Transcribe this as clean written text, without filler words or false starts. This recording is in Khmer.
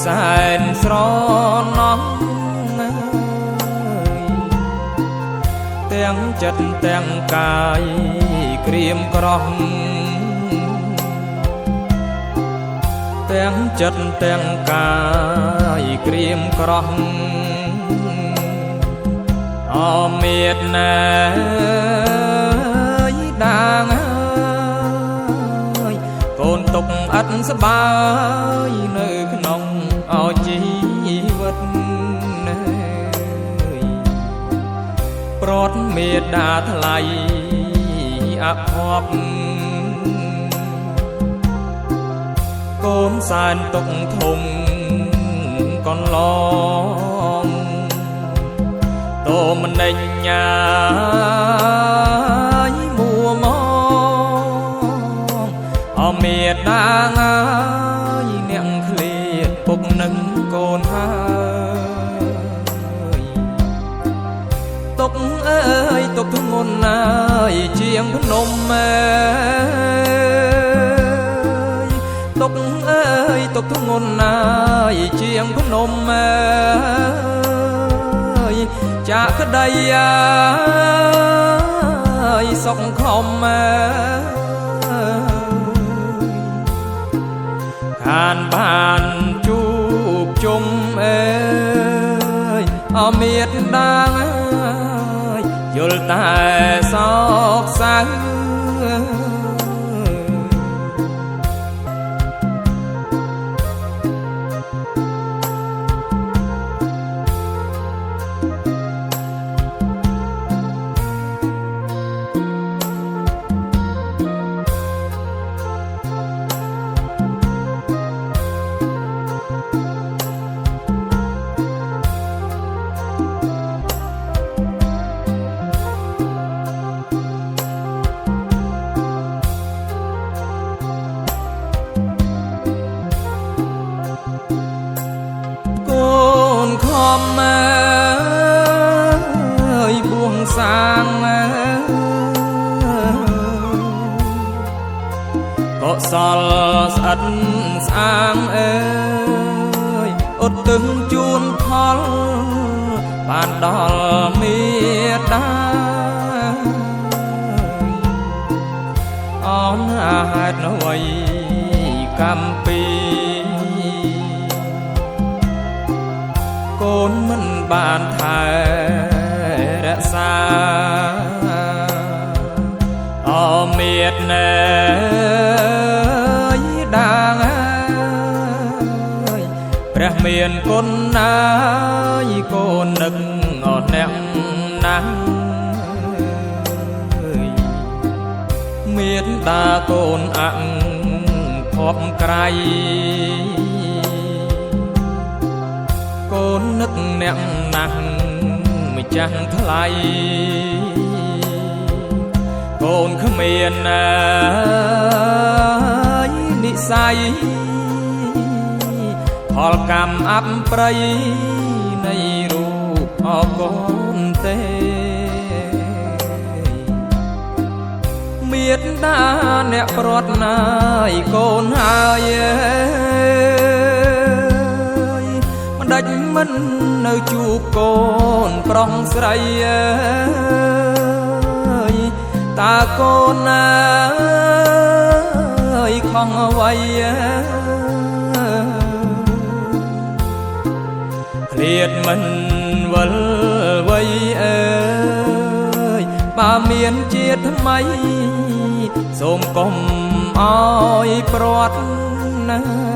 សែនស្រណោះទាំងចិត្តទាំងកាយក្រៀមក្រំទាំងចិត្តទាំងកាយក្រៀមក្រំអមេតណាយដាងកូនទុកអត់សបាយនៅក្នុងអជីវិតប្រត់មេដាថ្លៃអភ័ព្វកូនសែនទុកធំកន្លងតោមនិញ្ញាយមួម៉ងអមេដាងាយអ្នកឃ្លាតពុកនឹងកូនហើយទុកអើយទុកធ្ងន់ណាយជាងភ្នំទុកអើយទុកធ្ងន់ណាយជាងភ្នំចាក់ក្ដីសុខខំខានបានជួបជុំអមេតដាងយល់តែសោកសៅបួងសាងកុសលស្អិតស្អាងឧទ្ទឹងជូនផលបានដល់មេត្តាអនហេតុអ្វីកម្មពីកូនមិនបានថែរក្សាអមេតណែដាងព្រះមានគុណណាយកូននឹកអត់អ្នកណាស់មានតាកូនអង្ភពក្រៃកូននឹកអ្នកណាស់ម្ចាស់ថ្លៃកូនគ្មាននិស័យផលកម្មអប្ប្រៃនៃរូបអកូនទេមេត្តាអ្នកប្រត់ណាយកូនហើយមិនដាច់មិននៅជួបកូនប្រុសស្រីតើកូនណាខំអ្វីឃ្លាតមិនវិលវ័យបើមានជាតិថ្មីសូមកុំអោយព្រាត់ណា